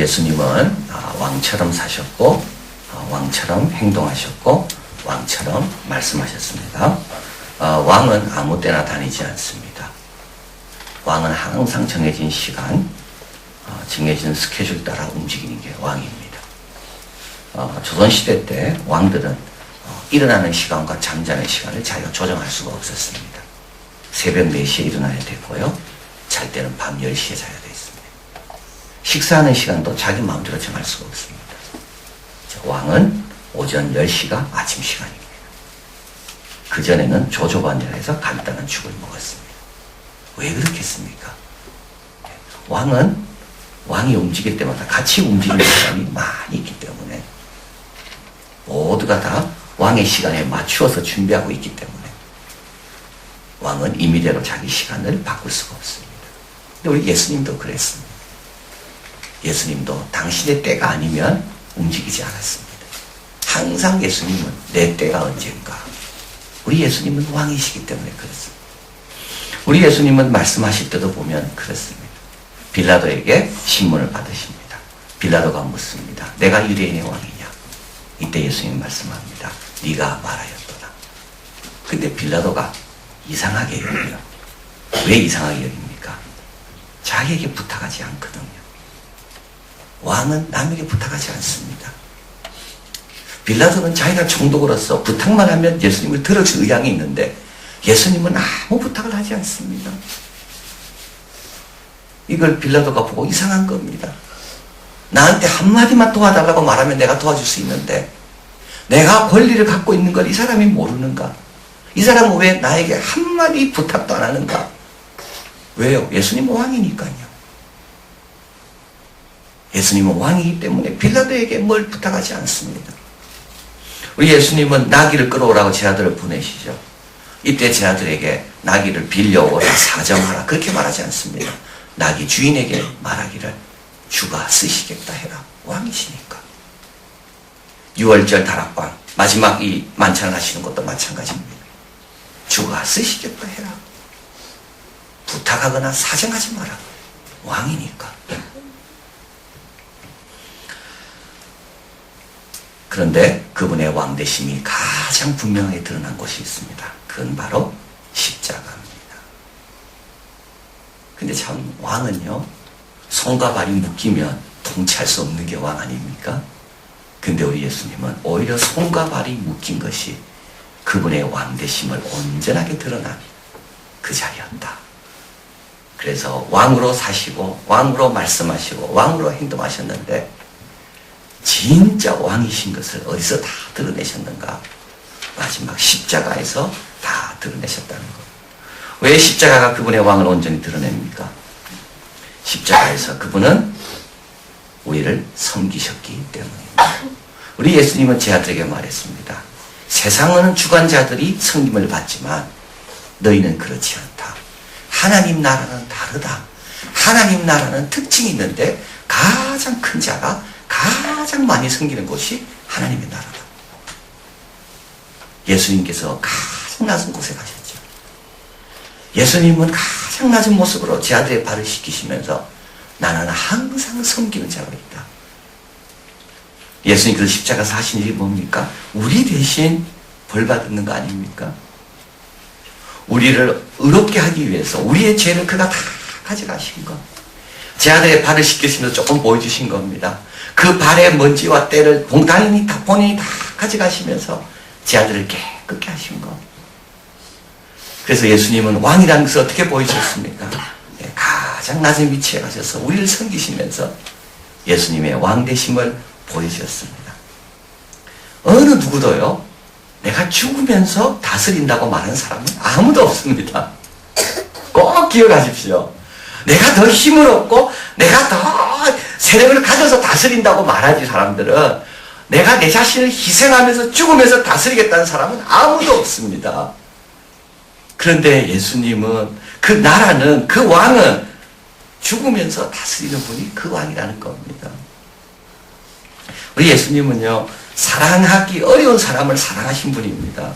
예수님은 왕처럼 사셨고 왕처럼 행동하셨고 왕처럼 말씀하셨습니다. 왕은 아무 때나 다니지 않습니다. 왕은 항상 정해진 시간, 정해진 스케줄 따라 움직이는 게 왕입니다. 조선시대 때 왕들은 일어나는 시간과 잠자는 시간을 자기가 조정할 수가 없었습니다. 새벽 4시에 일어나야 되고요. 잘 때는 밤 10시에 자야 되었습니다. 식사하는 시간도 자기 마음대로 정할 수가 없습니다. 왕은 오전 10시가 아침 시간입니다. 그전에는 조조반전해서 간단한 죽을 먹었습니다. 왜 그렇겠습니까? 왕이 움직일 때마다 같이 움직이는 사람이 많이 있기 때문에 모두가 다 왕의 시간에 맞추어서 준비하고 있기 때문에 왕은 임의대로 자기 시간을 바꿀 수가 없습니다. 근데 우리 예수님도 그랬습니다. 예수님도 당신의 때가 아니면 움직이지 않았습니다. 항상 예수님은 내 때가 언젠가. 우리 예수님은 왕이시기 때문에 그렇습니다. 우리 예수님은 말씀하실 때도 보면 그렇습니다. 빌라도에게 신문을 받으십니다. 빌라도가 묻습니다. 내가 유대인의 왕이냐? 이때 예수님 말씀합니다. 네가 말하였도다. 근데 빌라도가 이상하게 여겨요. 왜 이상하게 여깁니까? 자기에게 부탁하지 않거든요. 왕은 남에게 부탁하지 않습니다. 빌라도는 자기가 총독으로서 부탁만 하면 예수님을 들어줄 의향이 있는데 예수님은 아무 부탁을 하지 않습니다. 이걸 빌라도가 보고 이상한 겁니다. 나한테 한마디만 도와달라고 말하면 내가 도와줄 수 있는데 내가 권리를 갖고 있는 걸 이 사람이 모르는가? 이 사람은 왜 나에게 한마디 부탁도 안 하는가? 왜요? 예수님은 왕이니까요. 예수님은 왕이기 때문에 빌라도에게 뭘 부탁하지 않습니다. 우리 예수님은 나귀를 끌어오라고 제 아들을 보내시죠. 이때 제 아들에게 나귀를 빌려오라 사정하라 그렇게 말하지 않습니다. 나귀 주인에게 말하기를 주가 쓰시겠다 해라. 왕이시니까. 6월절 다락방 마지막 이 만찬을 하시는 것도 마찬가지입니다. 주가 쓰시겠다 해라. 부탁하거나 사정하지 마라. 왕이니까. 그런데 그분의 왕되심이 가장 분명하게 드러난 곳이 있습니다. 그건 바로 십자가입니다. 근데 참 왕은요, 손과 발이 묶이면 통치할 수 없는 게 왕 아닙니까? 근데 우리 예수님은 오히려 손과 발이 묶인 것이 그분의 왕되심을 온전하게 드러난 그 자리였다. 그래서 왕으로 사시고 왕으로 말씀하시고 왕으로 행동하셨는데 진짜 왕이신 것을 어디서 다 드러내셨는가? 마지막 십자가에서 다 드러내셨다는 것. 왜 십자가가 그분의 왕을 온전히 드러냅니까? 십자가에서 그분은 우리를 섬기셨기 때문입니다. 우리 예수님은 제 아들에게 말했습니다. 세상은 주관자들이 섬김을 받지만 너희는 그렇지 않다. 하나님 나라는 다르다. 하나님 나라는 특징이 있는데 가장 큰 자가 가장 많이 섬기는 곳이 하나님의 나라다. 예수님께서 가장 낮은 곳에 가셨죠. 예수님은 가장 낮은 모습으로 제 아들의 발을 씻기시면서 나는 항상 섬기는 자가 있다. 예수님께서 십자가에서 하신 일이 뭡니까? 우리 대신 벌 받는 거 아닙니까? 우리를 의롭게 하기 위해서 우리의 죄를 그가 다 가져가신 것. 제 아들의 발을 씻기시면서 조금 보여주신 겁니다. 그 발의 먼지와 때를 본인이 다 가져가시면서 제 아들을 깨끗게 하신 것. 그래서 예수님은 왕이라는 것을 어떻게 보여주셨습니까? 가장 낮은 위치에 가셔서 우리를 섬기시면서 예수님의 왕되심을 보여주셨습니다. 어느 누구도요, 내가 죽으면서 다스린다고 말하는 사람은 아무도 없습니다. 꼭 기억하십시오. 내가 더 힘을 얻고 내가 더 세력을 가져서 다스린다고 말하지 사람들은 내가 내 자신을 희생하면서 죽으면서 다스리겠다는 사람은 아무도 없습니다. 그런데 예수님은 그 나라는 그 왕은 죽으면서 다스리는 분이 그 왕이라는 겁니다. 우리 예수님은요, 사랑하기 어려운 사람을 사랑하신 분입니다.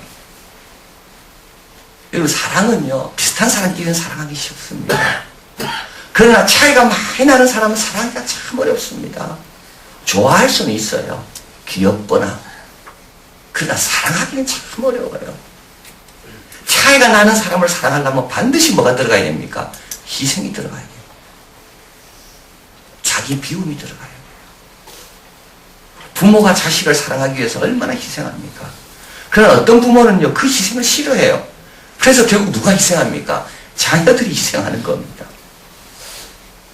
여러분, 사랑은요, 비슷한 사람끼리는 사랑하기 쉽습니다. 그러나 차이가 많이 나는 사람은 사랑하기가 참 어렵습니다. 좋아할 수는 있어요. 귀엽거나. 그러나 사랑하기는 참 어려워요. 차이가 나는 사람을 사랑하려면 반드시 뭐가 들어가야 됩니까? 희생이 들어가야 돼요. 자기 비움이 들어가요. 부모가 자식을 사랑하기 위해서 얼마나 희생합니까? 그러나 어떤 부모는요, 그 희생을 싫어해요. 그래서 결국 누가 희생합니까? 자녀들이 희생하는 겁니다.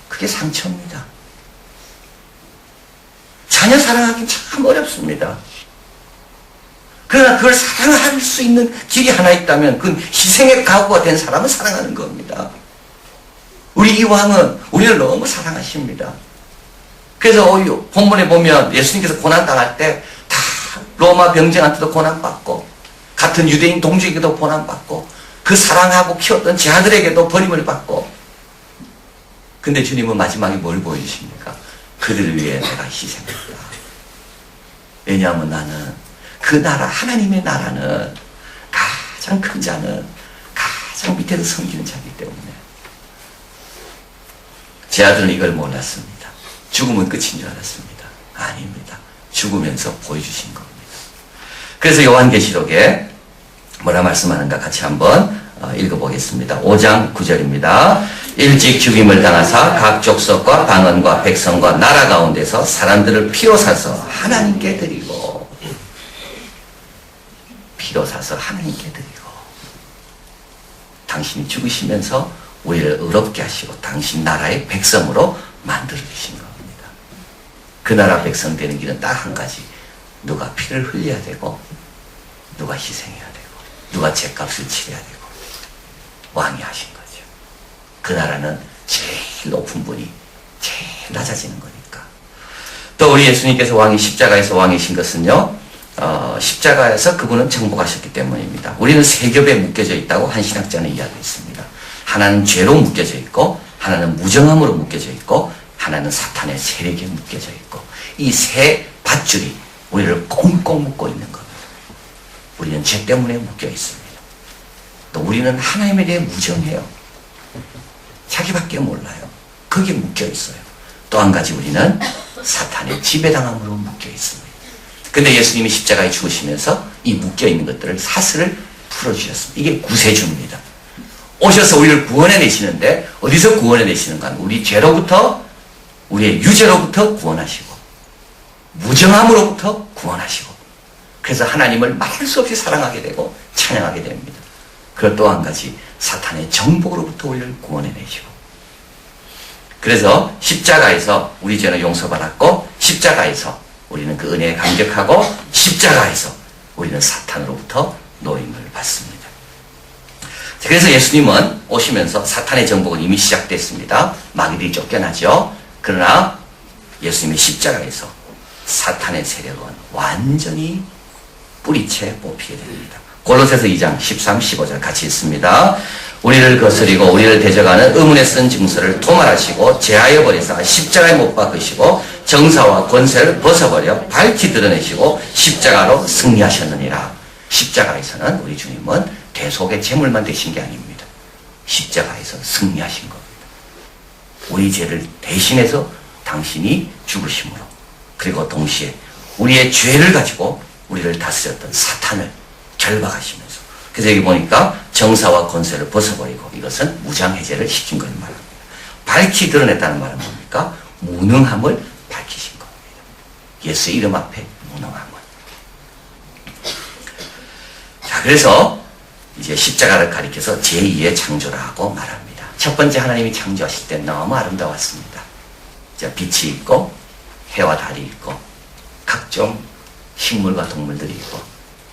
그게 상처입니다. 자녀 사랑하기 참 어렵습니다. 그러나 그걸 사랑할 수 있는 길이 하나 있다면 그건 희생의 각오가 된 사람을 사랑하는 겁니다. 우리 이 왕은 우리를 너무 사랑하십니다. 그래서 본문에 보면 예수님께서 고난당할 때 다 로마 병정한테도 고난받고 같은 유대인 동족에게도 고난받고 그 사랑하고 키웠던 제 아들에게도 버림을 받고, 근데 주님은 마지막에 뭘 보여주십니까? 그들을 위해 내가 희생했다. 왜냐하면 나는 그 나라, 하나님의 나라는 가장 큰 자는 가장 밑에서 섬기는 자이기 때문에. 제 아들은 이걸 몰랐습니다. 죽으면 끝인 줄 알았습니다. 아닙니다. 죽으면서 보여주신 겁니다. 그래서 요한계시록에 뭐라 말씀하는가 같이 한번 읽어보겠습니다. 5장 9절입니다. 일찍 죽임을 당하사 각 족속과 방언과 백성과 나라 가운데서 사람들을 피로 사서 하나님께 드리고, 피로 사서 하나님께 드리고, 당신이 죽으시면서 우리를 의롭게 하시고 당신 나라의 백성으로 만들어 주신 겁니다. 그 나라 백성 되는 길은 딱 한 가지. 누가 피를 흘려야 되고, 누가 희생해야 되고, 누가 죗값을 치러야 되고, 왕이 하신 거죠. 그 나라는 제일 높은 분이 제일 낮아지는 거니까. 또 우리 예수님께서 십자가에서 왕이신 것은요, 십자가에서 그분은 정복하셨기 때문입니다. 우리는 세 겹에 묶여져 있다고 한 신학자는 이야기했습니다. 하나는 죄로 묶여져 있고, 하나는 무정함으로 묶여져 있고, 하나는 사탄의 세력에 묶여져 있고, 이 세 밧줄이 우리를 꽁꽁 묶고 있는 겁니다. 우리는 죄 때문에 묶여 있습니다. 또 우리는 하나님에 대해 무정해요. 자기밖에 몰라요. 거기에 묶여 있어요. 또 한 가지 우리는 사탄의 지배당함으로 묶여 있습니다. 근데 예수님이 십자가에 죽으시면서 이 묶여 있는 것들을 사슬을 풀어주셨습니다. 이게 구세주입니다. 오셔서 우리를 구원해 내시는데 어디서 구원해 내시는가? 우리 죄로부터, 우리의 유죄로부터 구원하시고, 무정함으로부터 구원하시고, 그래서 하나님을 말할 수 없이 사랑하게 되고 찬양하게 됩니다. 그리고 또 한 가지, 사탄의 정복으로부터 우리를 구원해 내시고, 그래서 십자가에서 우리 죄는 용서받았고, 십자가에서 우리는 그 은혜에 감격하고, 십자가에서 우리는 사탄으로부터 노임을 받습니다. 그래서 예수님은 오시면서 사탄의 정복은 이미 시작됐습니다. 마귀들이 쫓겨나죠. 그러나 예수님의 십자가에서 사탄의 세력은 완전히 뿌리채 뽑히게 됩니다. 골로새서 2장 13, 15절 같이 읽습니다. 우리를 거스리고 우리를 대적하는 의문에 쓴 증서를 도말하시고 제하여 버리사 십자가에 못 박으시고 정사와 권세를 벗어버려 밝히 드러내시고 십자가로 승리하셨느니라. 십자가에서는 우리 주님은 대속의 제물만 되신 게 아닙니다. 십자가에서 승리하신 겁니다. 우리 죄를 대신해서 당신이 죽으심으로, 그리고 동시에 우리의 죄를 가지고 우리를 다스렸던 사탄을 결박하시면서, 그래서 여기 보니까 정사와 권세를 벗어버리고 이것은 무장해제를 시킨 걸 말합니다. 밝히 드러냈다는 말은 뭡니까? 무능함을 밝히신 겁니다. 예수의 이름 앞에 무능함을. 자, 그래서 이제 십자가를 가리켜서 제2의 창조라고 말합니다. 첫 번째 하나님이 창조하실 때 너무 아름다웠습니다. 빛이 있고 해와 달이 있고 각종 식물과 동물들이 있고,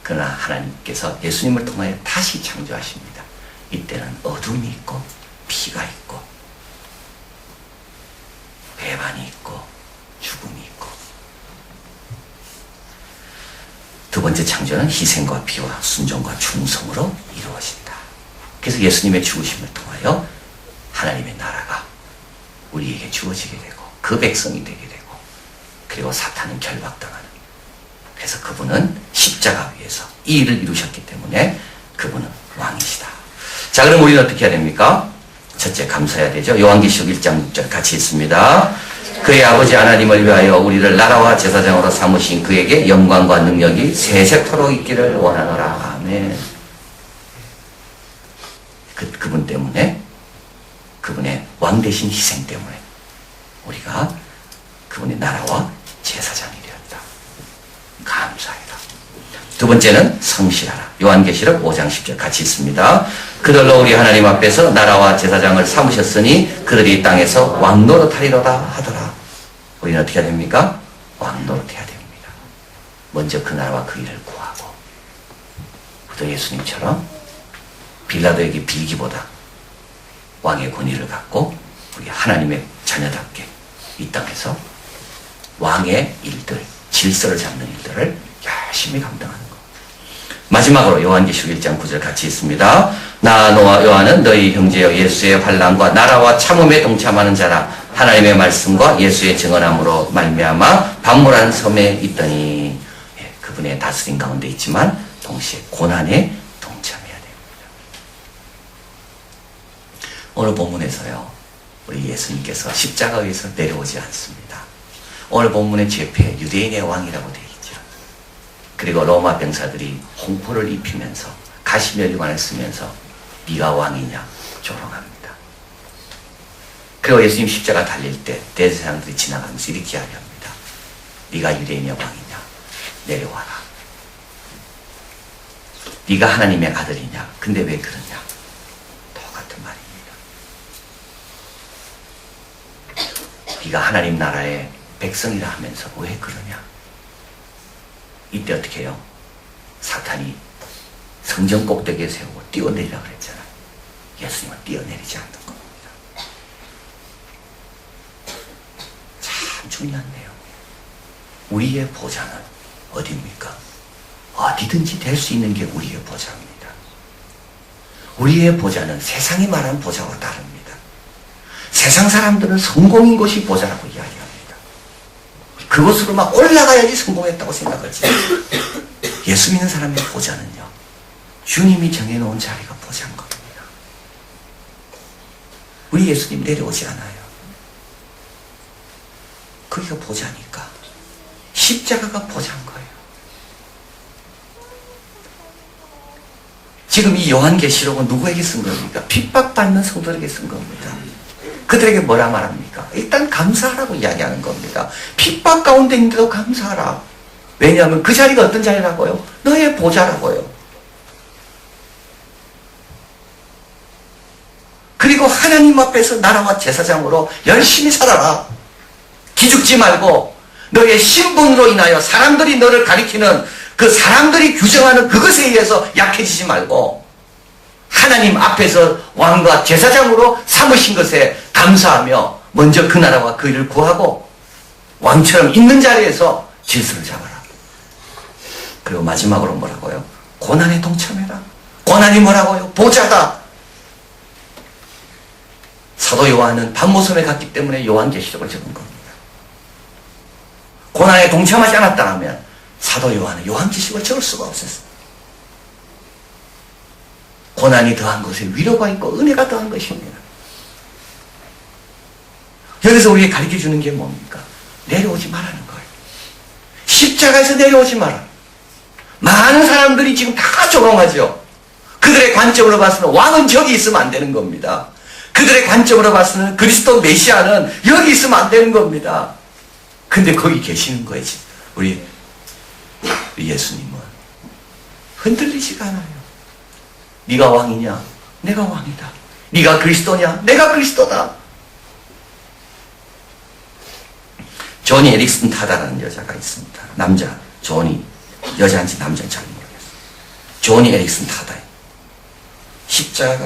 그러나 하나님께서 예수님을 통하여 다시 창조하십니다. 이때는 어둠이 있고 피가 있고 배반이 있고 죽음이 있고. 두 번째 창조는 희생과 피와 순종과 충성으로 이루어진다. 그래서 예수님의 죽으심을 통하여 하나님의 나라가 우리에게 주어지게 되고 그 백성이 되게 되고, 그리고 사탄은 결박당하는. 그래서 그분은 십자가 위에서 이 일을 이루셨기 때문에 그분은 왕이시다. 자, 그럼 우리는 어떻게 해야 됩니까? 첫째 감사해야 되죠. 요한계시록 1장 6절 같이 있습니다. 그의 아버지 하나님을 위하여 우리를 나라와 제사장으로 삼으신 그에게 영광과 능력이 세세토록 있기를 원하노라. 아멘. 그분 때문에, 그분의 왕 대신 희생 때문에 우리가 그분의 나라와 제사장이 되었다. 감사합니다. 두 번째는 성실하라. 요한계시록 5장 10절 같이 있습니다. 그들로 우리 하나님 앞에서 나라와 제사장을 삼으셨으니 그들이 땅에서 왕노릇하리로다 하더라. 우리는 어떻게 해야 됩니까? 왕노릇해야 됩니다. 먼저 그 나라와 그 일을 구하고, 또 예수님처럼 빌라도에게 빌기보다 왕의 권위를 갖고 우리 하나님의 자녀답게 이 땅에서 왕의 일들, 질서를 잡는 일들을 열심히 감당하는 것. 마지막으로 요한계시록 1장 9절 같이 있습니다. 나 너와 요한은 너희 형제여 예수의 환난과 나라와 참음에 동참하는 자라. 하나님의 말씀과 예수의 증언함으로 말미암아 박물한 섬에 있더니, 그분의 다스림 가운데 있지만 동시에 고난에 동참해야 됩니다. 오늘 본문에서요, 우리 예수님께서 십자가 위에서 내려오지 않습니다. 오늘 본문의 죄패 유대인의 왕이라고 되어 있죠. 그리고 로마 병사들이 홍포를 입히면서 가시면류관을 쓰면서 네가 왕이냐 조롱합니다. 그리고 예수님 십자가 달릴 때 대제사장들이 지나가면서 이렇게 이야기합니다. 네가 유대인의 왕이냐 내려와라. 네가 하나님의 아들이냐 근데 왜 그러냐. 똑같은 말입니다. 네가 하나님 나라의 백성이라 하면서 왜 그러냐. 이때 어떻게 해요? 사탄이 성전 꼭대기에 세우고 뛰어내리라 그랬잖아요. 예수님은 뛰어내리지 않는 겁니다. 참 중요한 내용. 우리의 보장은 어디입니까? 어디든지 될 수 있는 게 우리의 보장입니다. 우리의 보장은 세상이 말하는 보장과 다릅니다. 세상 사람들은 성공인 것이 보장이라고 이야기합니다. 그것으로 막 올라가야지 성공했다고 생각하지. 예수 믿는 사람의 보장은요, 주님이 정해놓은 자리가 보장인 겁니다. 우리 예수님 내려오지 않아요. 그게 보장이니까. 십자가가 보장인 거예요. 지금 이 요한계시록은 누구에게 쓴 겁니까? 핍박받는 성도에게 쓴 겁니다. 그들에게 뭐라 말합니까? 일단 감사하라고 이야기하는 겁니다. 핍박 가운데 있는데도 감사하라. 왜냐하면 그 자리가 어떤 자리라고요? 너의 보좌라고요. 그리고 하나님 앞에서 나라와 제사장으로 열심히 살아라. 기죽지 말고 너의 신분으로 인하여 사람들이 너를 가리키는 그 사람들이 규정하는 그것에 의해서 약해지지 말고 하나님 앞에서 왕과 제사장으로 삼으신 것에 감사하며 먼저 그 나라와 그 일을 구하고 왕처럼 있는 자리에서 질서를 잡아라. 그리고 마지막으로 뭐라고요? 고난에 동참해라. 고난이 뭐라고요? 보좌다. 사도 요한은 박모섬에 갔기 때문에 요한계시록을 적은 겁니다. 고난에 동참하지 않았다면 사도 요한은 요한계시록을 적을 수가 없었어요. 고난이 더한 것에 위로가 있고 은혜가 더한 것입니다. 여기서 우리에게 가르쳐주는 게 뭡니까? 내려오지 말라는 거예요. 십자가에서 내려오지 마라. 많은 사람들이 지금 다 조롱하죠. 그들의 관점으로 봐서는 왕은 저기 있으면 안 되는 겁니다. 그들의 관점으로 봐서는 그리스도 메시아는 여기 있으면 안 되는 겁니다. 근데 거기 계시는 거예요. 우리 예수님은 흔들리지가 않아요. 네가 왕이냐? 내가 왕이다. 네가 그리스도냐? 내가 그리스도다. 조니 에릭슨 타다라는 여자가 있습니다. 남자, 조니. 여자인지 남자인지 잘 모르겠어요. 조니 에릭슨 타다. 십자가의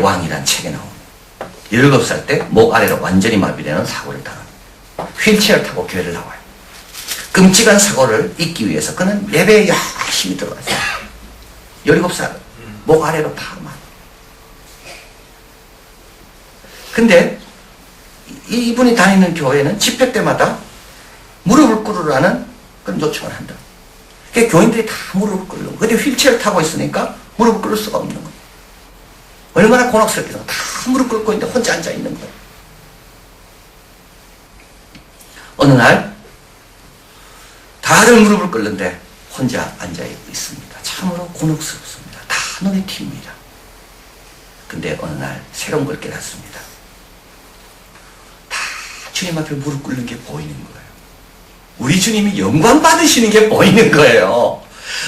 왕이란 책에 나옵니다. 7살 때 목 아래로 완전히 마비되는 사고를 당합니다. 휠체어를 타고 교회를 나와요. 끔찍한 사고를 잊기 위해서 그는 예배에 열심히 들어갔어요. 17살 목 아래로 파만. 근데 이분이 다니는 교회는 집회 때마다 무릎을 꿇으라는 그런 요청을 한다. 그러니까 교인들이 다 무릎을 꿇는 거예요. 근데 휠체어를 타고 있으니까 무릎을 꿇을 수가 없는 거예요. 얼마나 곤혹스럽겠어. 다 무릎 꿇고 있는데 혼자 앉아 있는 거예요. 어느 날 다들 무릎을 꿇는데 혼자 앉아 있습니다. 참으로 곤혹스럽습니다. 다 눈에 튑니다. 근데 어느 날 새로운 걸 깨닫습니다. 다 주님 앞에 무릎 꿇는 게 보이는 거예요. 우리 주님이 영광 받으시는 게 보이는 거예요.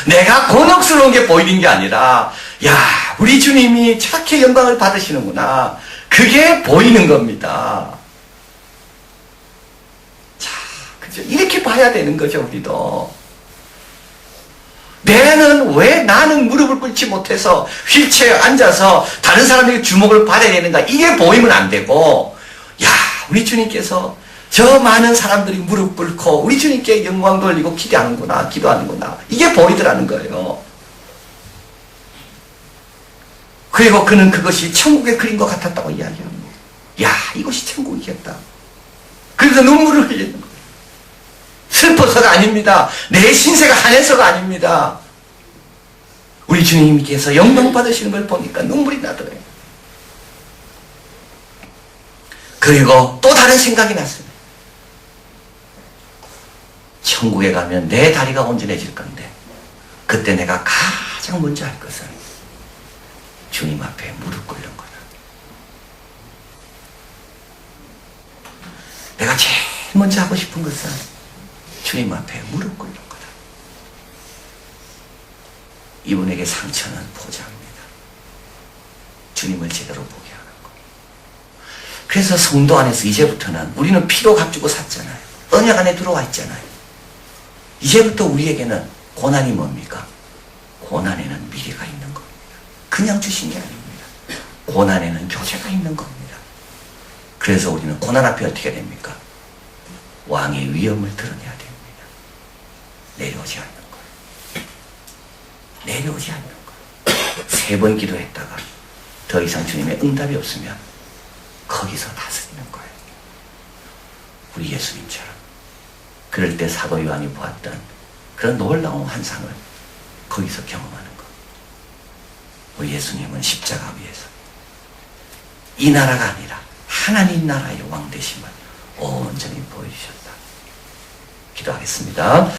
내가 곤혹스러운 게 보이는 게 아니라, 야, 우리 주님이 저렇게 영광을 받으시는구나. 그게 보이는 겁니다. 자, 그죠? 이렇게 봐야 되는 거죠, 우리도. 나는 무릎을 꿇지 못해서 휠체어에 앉아서 다른 사람에게 주목을 받아야 되는가? 이게 보이면 안 되고, 야, 우리 주님께서 저 많은 사람들이 무릎 꿇고 우리 주님께 영광 돌리고 기도하는구나. 이게 보이더라는 거예요. 그리고 그는 그것이 천국의 그림과 같았다고 이야기합니다. 야, 이것이 천국이겠다. 그래서 눈물을 흘리는 거예요. 슬퍼서가 아닙니다. 내 신세가 한해서가 아닙니다. 우리 주님께서 영광 받으시는 걸 보니까 눈물이 나더래요. 그리고 또 다른 생각이 났습니다. 천국에 가면 내 다리가 온전해질 건데 그때 내가 가장 먼저 할 것은 주님 앞에 무릎 꿇는 거다. 내가 제일 먼저 하고 싶은 것은 주님 앞에 무릎 꿇는 거다. 이분에게 상처는 포장합니다. 주님을 제대로 보게 하는 거. 그래서 성도 안에서 이제부터는 우리는 피로 값주고 샀잖아요. 언약 안에 들어와 있잖아요. 이제부터 우리에게는 고난이 뭡니까? 고난에는 미래가 있는 겁니다. 그냥 주신 게 아닙니다. 고난에는 교제가 있는 겁니다. 그래서 우리는 고난 앞에 어떻게 됩니까? 왕의 위엄을 드러내야 됩니다. 내려오지 않는 거예요. 내려오지 않는 거예요. 3번 기도했다가 더 이상 주님의 응답이 없으면 거기서 다스리는 거예요. 우리 예수님처럼. 그럴 때 사도 요한이 보았던 그런 놀라운 환상을 거기서 경험하는 것. 우리 예수님은 십자가 위에서 이 나라가 아니라 하나님 나라의 왕 되심을 온전히 보여주셨다. 기도하겠습니다.